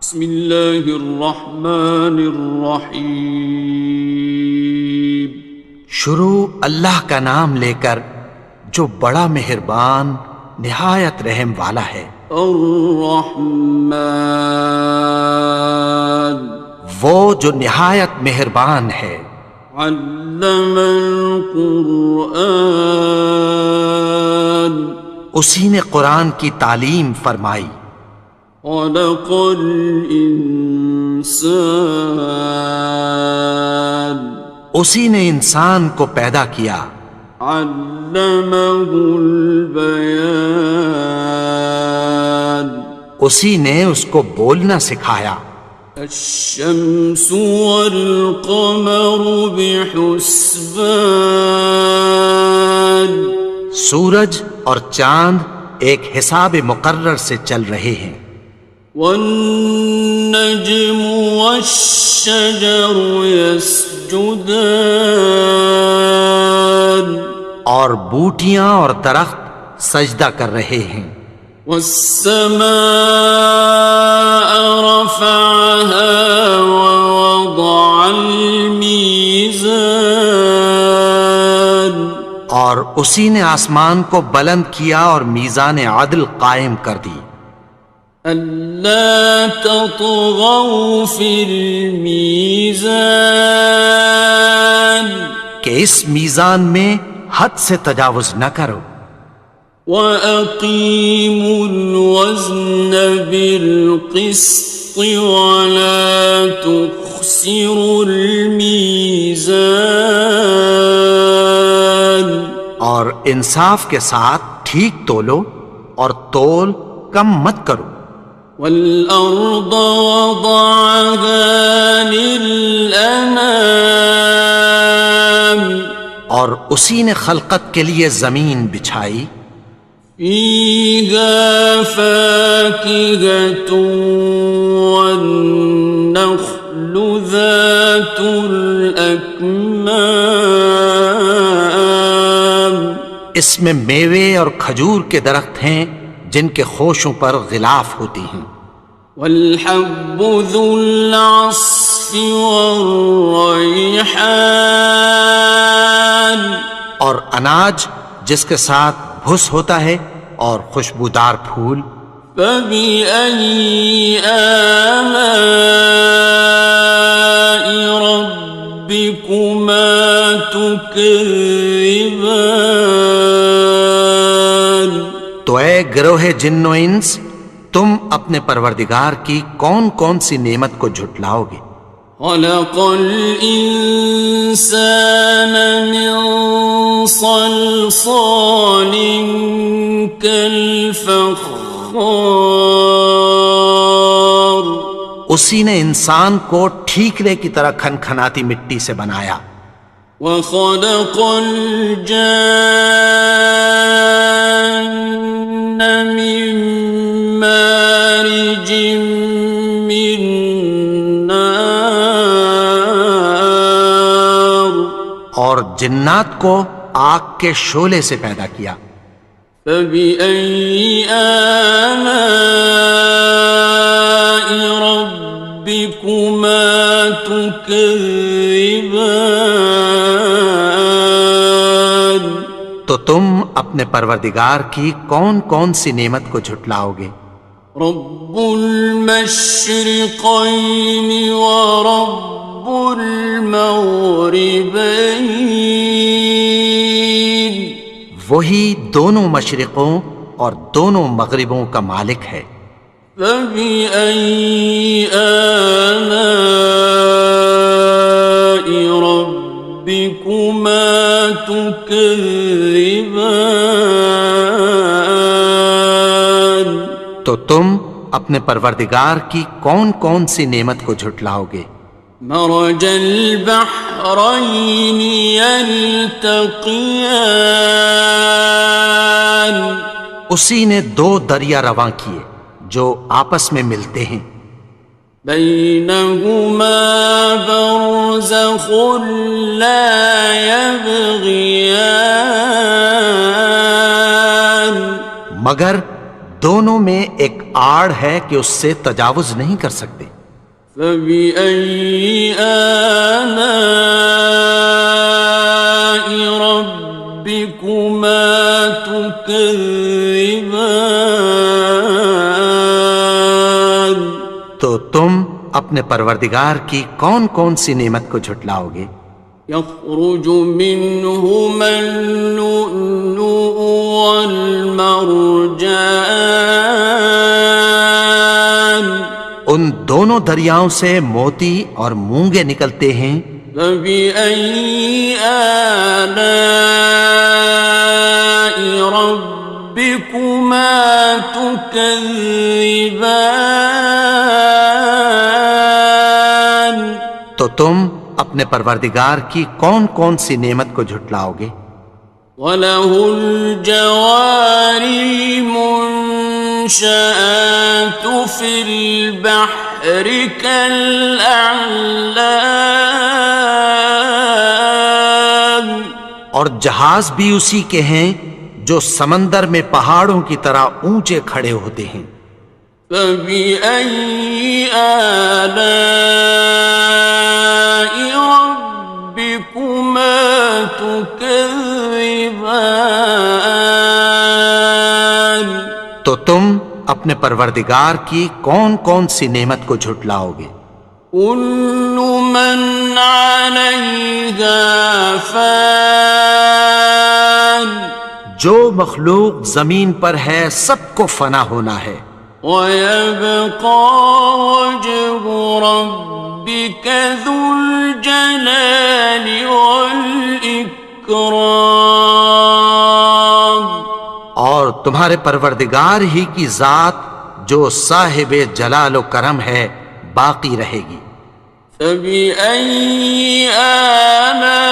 بسم اللہ الرحمن الرحیم۔ شروع اللہ کا نام لے کر جو بڑا مہربان نہایت رحم والا ہے۔ الرحمن، وہ جو نہایت مہربان ہے۔ علم القرآن، اسی نے قرآن کی تعلیم فرمائی۔ خلق الانسان، اسی نے انسان کو پیدا کیا۔ علمہ البیان، اسی نے اس کو بولنا سکھایا۔ الشمس والقمر بحسبان، سورج اور چاند ایک حساب مقرر سے چل رہے ہیں۔ والنجم والشجر يسجدان، اور بوٹیاں اور درخت سجدہ کر رہے ہیں۔ والسماء رفعها ووضع الميزان، اور اسی نے آسمان کو بلند کیا اور میزان عدل قائم کر دی۔ ألا تطغوا في الميزان، کہ اس میزان میں حد سے تجاوز نہ کرو۔ وَأَقِيمُوا الْوَزْنَ بِالْقِسْطِ وَلَا تُخْسِرُوا الْمِيزَانَ، اور انصاف کے ساتھ ٹھیک تولو اور تول کم مت کرو۔ وَالْأَرْضَ وَضَعَهَا لِلْأَنَامِ، اور اسی نے خلقت کے لیے زمین بچھائی۔ فِيهَا فَاكِهَةٌ وَالنَّخْلُ ذَاتُ الْأَكْمَامِ، اس میں میوے اور کھجور کے درخت ہیں جن کے خوشوں پر غلاف ہوتی ہیں۔ وَالْحَبُّ ذُو الْعَصْفِ وَالرَّيْحَانِ، اور اناج جس کے ساتھ بھس ہوتا ہے اور خوشبودار پھول۔ فَبِأَيِّ آلَاءِ رَبِّكُمَا تُكَذِّبَانِ، تو اے گروہ جن و انس، تم اپنے پروردگار کی کون کون سی نعمت کو جھٹلاؤ گے؟ خَلَقَ الْإِنسَانَ مِنْ صَلْصَالٍ كَالْفَخَّارِ، اسی نے انسان کو ٹھیکرے کی طرح کھنکھناتی مٹی سے بنایا۔ وَخَلَقَ الْجَانَّ مِن مَّارِجٍ مِّن نَّارٍ، اور جنات کو آگ کے شعلے سے پیدا کیا۔ فَبِأَيِّ آلَاءِ رَبِّكُمَا تُكَذِّبَانِ، تو تم اپنے پروردگار کی کون کون سی نعمت کو جھٹلاؤ گے؟ رب المشرقین ورب المغربین، وہی دونوں مشرقوں اور دونوں مغربوں کا مالک ہے۔ فَبِأَيِّ آلَاءِ رَبِّكُمَا تُكَذِّبَانِ، تو تم اپنے پروردگار کی کون کون سی نعمت کو جھٹلاؤ گے؟ مرج البحرین یلتقیان، اسی نے دو دریا رواں کیے جو آپس میں ملتے ہیں۔ بینہما برزخ لا یبغیان، مگر دونوں میں ایک آڑ ہے کہ اس سے تجاوز نہیں کر سکتے۔ فبأي آلاء ربكما تكذبان؟ تو تم اپنے پروردگار کی کون کون سی نعمت کو جھٹلاؤ گے؟ يخرج منهما اللؤلؤ والمرجان، ان دونوں دریاؤں سے موتی اور مونگے نکلتے ہیں۔ فبأي آلاء ربكما تكذبان؟ تو تم اپنے پروردگار کی کون کون سی نعمت کو جھٹلاؤ گے؟ وَلَهُ الْجَوَارِ الْمُنشَآتُ فِي الْبَحْرِ كَالْأَعْلَامِ، اور جہاز بھی اسی کے ہیں جو سمندر میں پہاڑوں کی طرح اونچے کھڑے ہوتے ہیں۔ فَبِأَيِّ آلَاءِ رَبِّكُمَا تُكَذِّبَانِ؟ تو تم اپنے پروردگار کی کون کون سی نعمت کو جھٹلاؤ گے؟ كُلُّ مَنْ عَلَيْهَا فَانٍ، جو مخلوق زمین پر ہے سب کو فنا ہونا ہے۔ وَيَبْقَى وَجْهُ رَبِّكَ ذُو الْجَلَالِ وَالْإِكْرَامِ، اور تمہارے پروردگار ہی کی ذات جو صاحب جلال و کرم ہے باقی رہے گی۔ فَبِأَيِّ آلَاءِ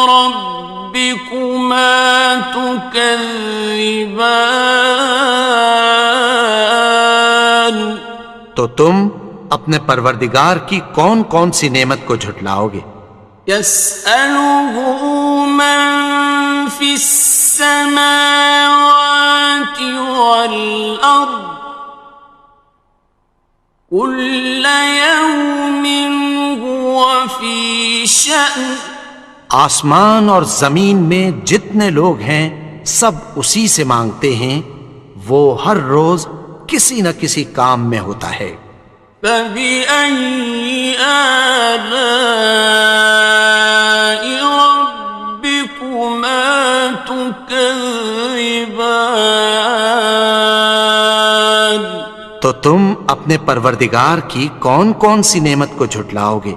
رَبِّكُمَا تُكَذِّبَانِ؟ تو تم اپنے پروردگار کی کون کون سی نعمت کو جھٹلاؤ گے؟ يَسْأَلُهُ مَن فِي السَّمَاوَاتِ وَالْأَرْضِ كُلَّ يَوْمٍ هُوَ فِي شَأْنٍ، آسمان اور زمین میں جتنے لوگ ہیں سب اسی سے مانگتے ہیں، وہ ہر روز کسی نہ کسی کام میں ہوتا ہے۔ فَبِأَيِّ آلَاءِ رَبِّكُمَا تُكَذِّبَانِ؟ تو تم اپنے پروردگار کی کون کون سی نعمت کو جھٹلاؤ گے؟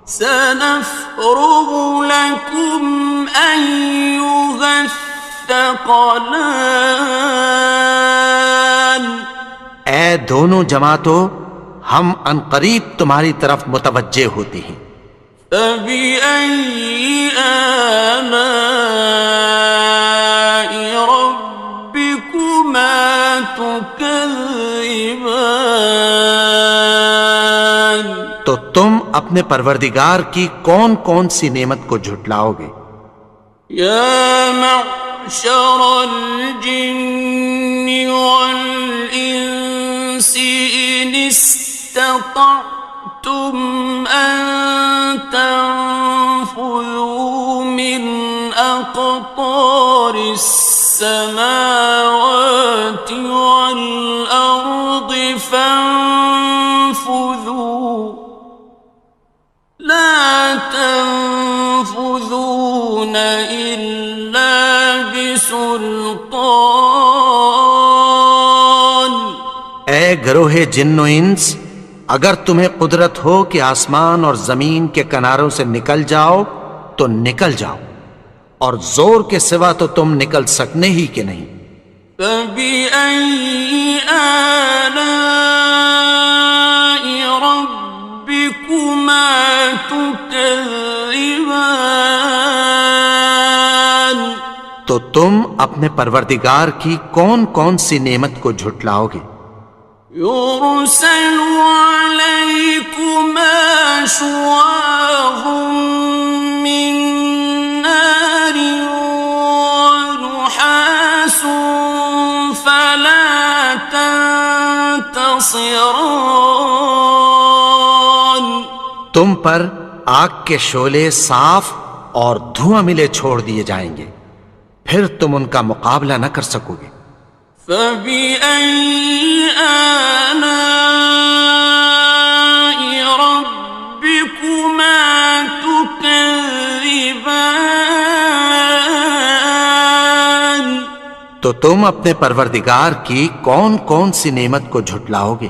سَنَفْرُغُ لَكُمْ أَيُّهَ الثَّقَلَانِ، اے دونوں جماعتوں، ہم عنقریب تمہاری طرف متوجہ ہوتے ہیں۔ فَبِأَيِّ آلَاءِ رَبِّكُمَا تُكَذِّبَانِ؟ تو تم اپنے پروردگار کی کون کون سی نعمت کو جھٹلاؤ گے؟ يَا مَعْشَرَ الْجِنِّ وَالْإِنسِ إِنِ اسْتَطَعْتُمْ أَن تَنفُذُوا مِنْ أَقْطَارِ السَّمَاوَاتِ وَالْأَرْضِ فَانفُذُوا لَا تَنفُذُونَ إِلَّا بِسُلْطَانٍ۔ اے گروہ جن و انس، اگر تمہیں قدرت ہو کہ آسمان اور زمین کے کناروں سے نکل جاؤ تو نکل جاؤ، اور زور کے سوا تو تم نکل سکنے ہی کہ نہیں۔ فَبِأَيِّ آلَاءِ رَبِّكُمَا تُكَذِّبَانِ؟ تو تم اپنے پروردگار کی کون کون سی نعمت کو جھٹلاؤ گے؟ يُرْسَلُ عَلَيْكُمَا شُوَاظٌ مِّن نَّارٍ وَنُحَاسٌ فَلَا خاسران. تم پر آگ کے شعلے صاف اور دھواں ملے چھوڑ دیے جائیں گے، پھر تم ان کا مقابلہ نہ کر سکو گے۔ فَبِأَيِّ آلَاءِ رَبِّكُمَا تُكَذِّبَانِ. تو تم اپنے پروردگار کی کون کون سی نعمت کو جھٹلاؤ گے؟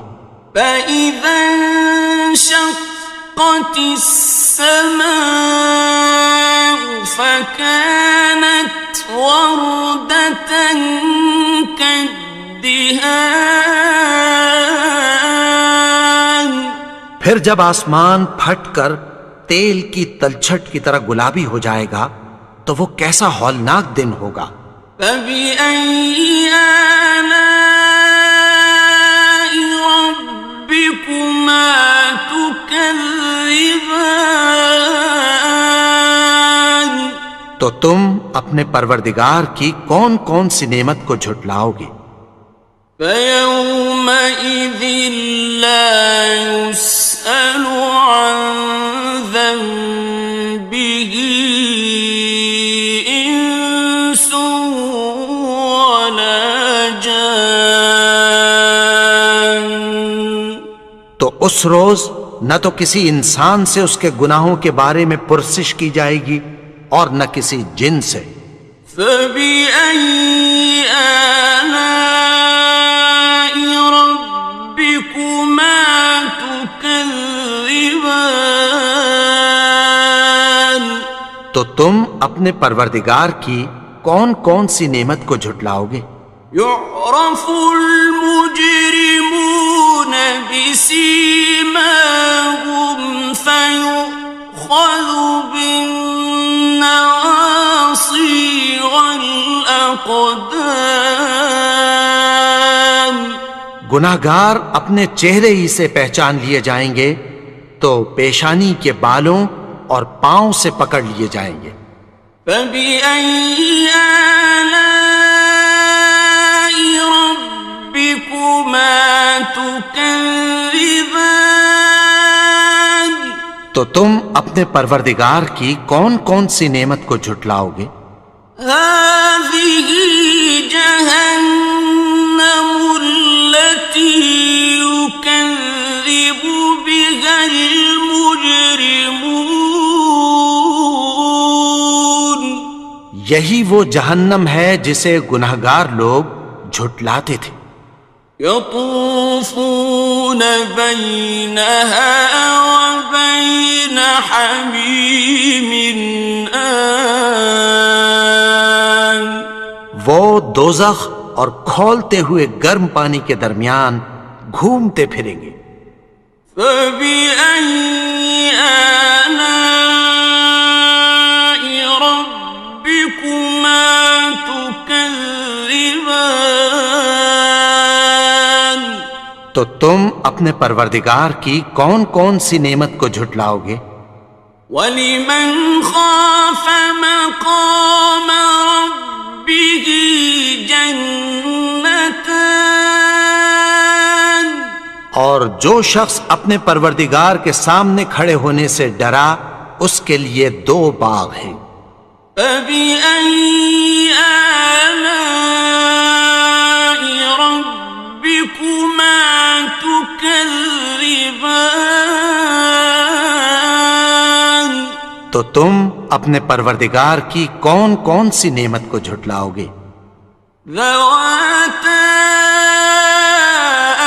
فَإِذَا انشَقَّتِ السَّمَاءُ فَكَانَتْ وَرْدَةً كَالدِّهَانِ. پھر جب آسمان پھٹ کر تیل کی تلچھٹ کی طرح گلابی ہو جائے گا تو وہ کیسا ہولناک دن ہوگا۔ فَبِأَيِّ آلَاءِ رَبِّكُمَا تُكَذِّبَانِ. تو تم اپنے پروردگار کی کون کون سی نعمت کو جھٹلاؤ گے؟ فَيَوْمَئِذٍ لَا يُسْأَلُ عَنْ ذَنبِهِ إِنسٌ وَلَا جَانٌ. تو اس روز نہ تو کسی انسان سے اس کے گناہوں کے بارے میں پرسش کی جائے گی اور نہ کسی جن سے۔ فَبِأَيِّ آلَاءِ رَبِّكُمَا تُكَذِّبَانِ. تو تم اپنے پروردگار کی کون کون سی نعمت کو جھٹلاؤ گے؟ يُعْرَفُ الْمُجْرِمُونَ بِسِيمَاهُمْ فَيُؤْخَذُ بِالنَّوَاصِي وَالْأَقْدَامِ. گناہگار اپنے چہرے ہی سے پہچان لیے جائیں گے تو پیشانی کے بالوں اور پاؤں سے پکڑ لیے جائیں گے۔ فَبِأَيِّ آلَاءِ رَبِّكُمَا تُكَذِّبَانِ. تو تم اپنے پروردگار کی کون کون سی نعمت کو جھٹلاؤ گے؟ هَٰذِهِ جَهَنَّمُ الَّتِي يُكَذِّبُ بِهَا الْمُجْرِمُونَ. یہی وہ جہنم ہے جسے گناہگار لوگ جھٹلاتے تھے۔ يَطُوفُونَ بَيْنَهَا وَبَيْنَ حَمِيمٍ آنٍ. وہ دوزخ اور کھولتے ہوئے گرم پانی کے درمیان گھومتے پھریں گے۔ فَبِأَيِّ آلَاءِ رَبِّكُمَا تُكَذِّبَانِ. تو تم اپنے پروردگار کی کون کون سی نعمت کو جھٹلاؤ گے؟ وَلِمَنْ خَافَ مَقَامَ رَبِّهِ جَنَّتَانِ. اور جو شخص اپنے پروردگار کے سامنے کھڑے ہونے سے ڈرا اس کے لیے دو باغ ہیں۔ فَبِأَيِّ آلَاءِ رَبِّكُمَا تُكَذِّبَانِ. تو تم اپنے پروردگار کی کون کون سی نعمت کو جھٹلاؤ گے؟ ذَوَاتَا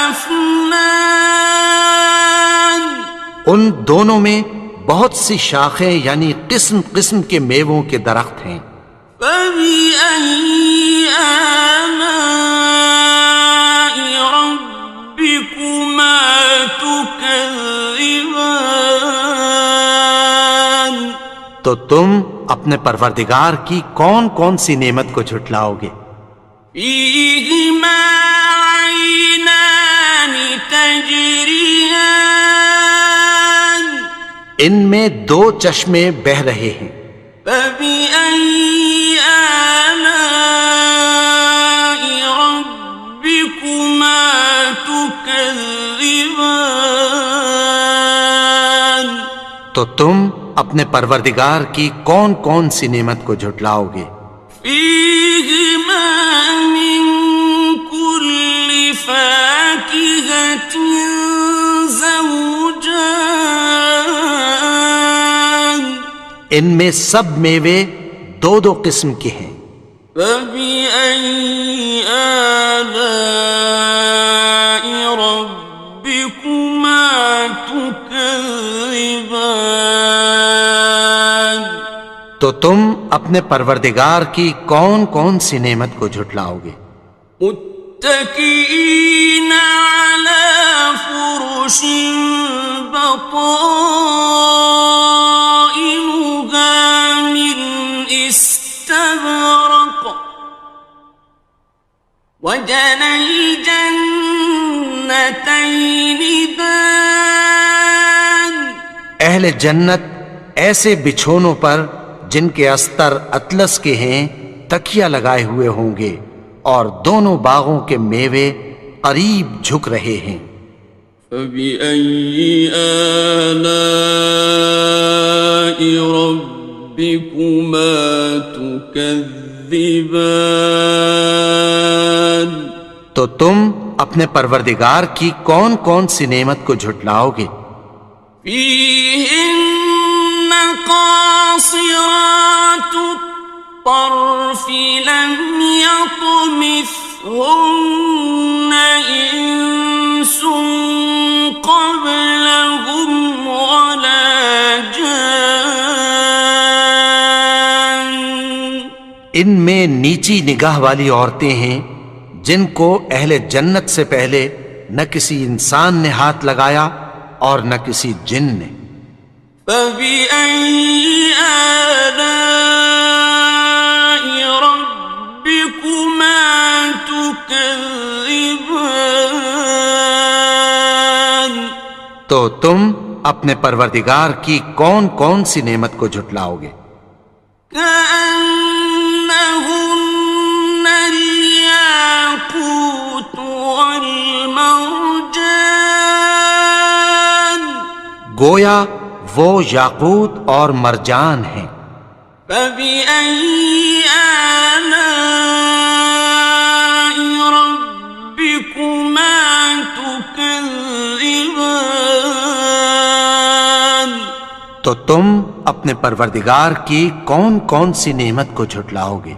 أَفْنَانٍ. ان دونوں میں بہت سی شاخیں یعنی قسم قسم کے میووں کے درخت ہیں۔ فَبِأَيِّ آلَاءِ رَبِّكُمَا تُكَذِّبَانِ. تو تم اپنے پروردگار کی کون کون سی نعمت کو جھٹلاؤ گے؟ فِيهِمَا عَيْنَانِ تَجْرِيَانِ. ان میں دو چشمے بہہ رہے ہیں۔ فَبِأَيِّ آلَاءِ رَبِّكُمَا تُكَذِّبَانِ. تو تم اپنے پروردگار کی کون کون سی نعمت کو جھٹلاؤ گے؟ فيهما من كل فاكهة زوجان ان میں سب میوے دو دو قسم کے ہیں۔ فبأي آلاء ربكما تكذبان تو تم اپنے پروردگار کی کون کون سی نعمت کو جھٹلاؤ گے؟ متكئين على فرش بطائنها من استبرق وجنى الجنتين دان اہل جنت ایسے بچھونوں پر جن کے استر اطلس کے ہیں تکیہ لگائے ہوئے ہوں گے، اور دونوں باغوں کے میوے قریب جھک رہے ہیں۔ فبأي آلاء ربكما تكذبان تو تم اپنے پروردگار کی کون کون سی نعمت کو جھٹلاؤ گے؟ فيهن قاصرات الطرف لم يطمثهن إنس قبلهم ولا جان ان میں نیچی نگاہ والی عورتیں ہیں جن کو اہل جنت سے پہلے نہ کسی انسان نے ہاتھ لگایا اور نہ کسی جن نے۔ فبأي آلاء ربكما تكذبان تو تم اپنے پروردگار کی کون کون سی نعمت کو جھٹلاؤ گے؟ كأنهن الياقوت والمرجان گویا وہ یاقوت اور مرجان ہیں۔ فبأي آلاء ربكما تكذبان تو تم اپنے پروردگار کی کون کون سی نعمت کو جھٹلاؤ گے؟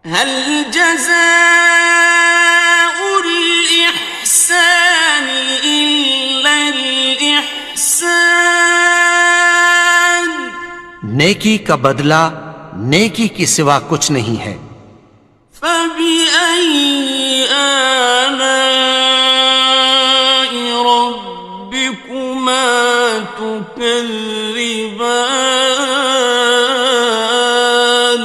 هل جزاء الإحسان إلا الإحسان نیکی کا بدلہ نیکی کی سوا کچھ نہیں ہے۔ فبأي آلاء ربكما تكذبان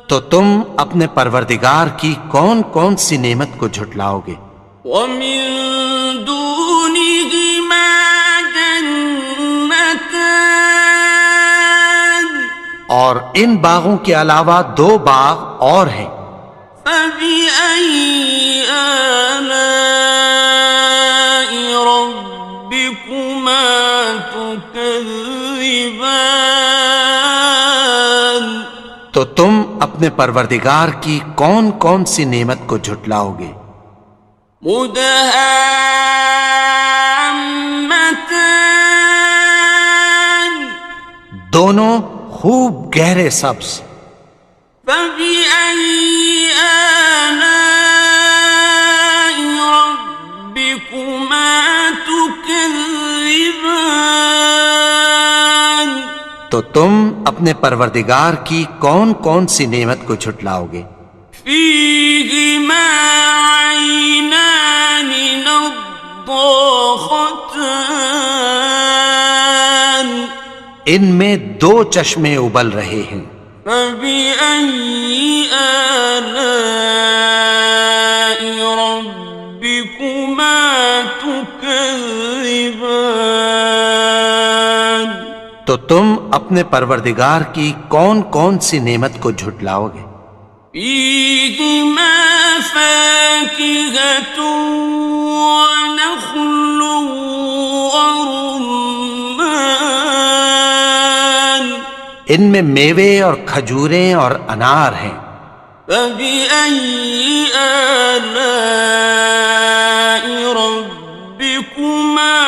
تو تم اپنے پروردگار کی کون کون سی نعمت کو جھٹلاؤ گے؟ ومن دونهما جنتان اور ان باغوں کے علاوہ دو باغ اور ہیں۔ فبأي آلاء ربكما تكذبان تو تم اپنے پروردگار کی کون کون سی نعمت کو جھٹلاؤ گے؟ مدهامتان دونوں خوب گہرے سبز۔ فبأي آلاء ربكما تكذبان تو تم اپنے پروردگار کی کون کون سی نعمت کو جھٹلاؤ گے؟ فيهما عينان نضاختان ان میں دو چشمے ابل رہے ہیں۔ فبأي آلاء ربكما تكذبان تو تم اپنے پروردگار کی کون کون سی نعمت کو جھٹلاؤ گے؟ فيهما فاكهة ونخل ورمان ان میں میوے اور کھجوریں اور انار ہیں۔ فبأي آلاء ربكما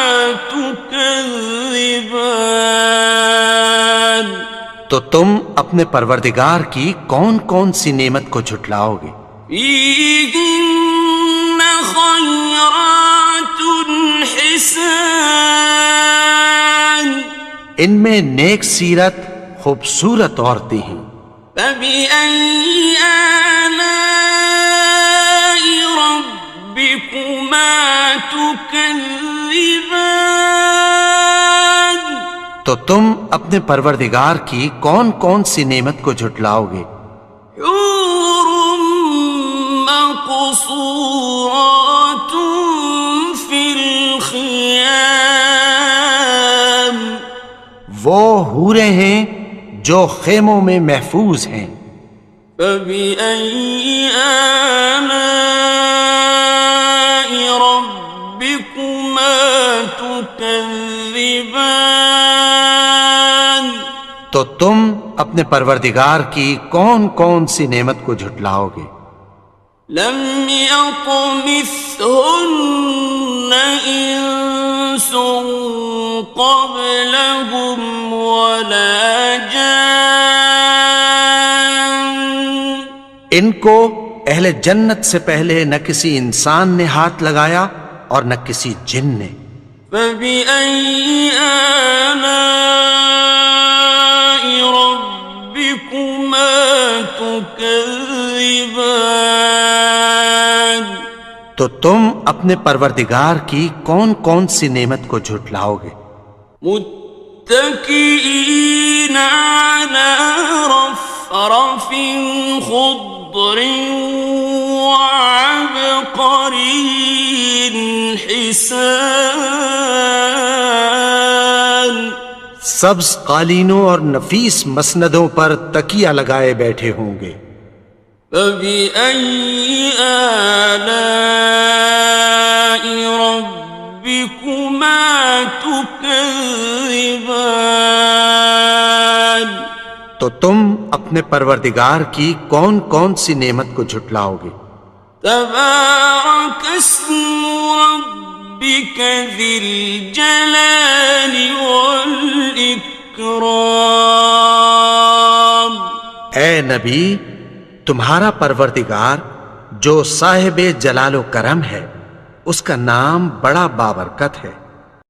تكذبان؟ تو تم اپنے پروردگار کی کون کون سی نعمت کو جھٹلاؤ گے؟ فيهن خيرات حسان، ان میں نیک سیرت خوبصورت عورتیں ہیں۔ فبأي آلاء ربكما تكذبان؟ تو تم اپنے پروردگار کی کون کون سی نعمت کو جھٹلاؤ گے؟ حور مقصورات في الخيام، وہ حوریں ہیں جو خیموں میں محفوظ ہیں۔ فبأي آلاء ربكما تكذبان؟ تو تم اپنے پروردگار کی کون کون سی نعمت کو جھٹلاؤ گے؟ لم يطمثهن إنس قبلهم ولا جان، ان کو اہل جنت سے پہلے نہ کسی انسان نے ہاتھ لگایا اور نہ کسی جن نے۔ فبأي آلاء ربكما تكذبان؟ تو تم اپنے پروردگار کی کون کون سی نعمت کو جھٹلاؤ گے؟ متكئين على رفرف خضر وعبقري حسان، سبز قالینوں اور نفیس مسندوں پر تکیہ لگائے بیٹھے ہوں گے۔ فبأي آلاء ربكما تكذبان؟ تو تم اپنے پروردگار کی کون کون سی نعمت کو جھٹلاؤ گے؟ تبارك اسم ربك ذي الجلال والإكرام۔ اے نبی، تمہارا پروردگار جو صاحب جلال و کرم ہے، اس کا نام بڑا بابرکت ہے۔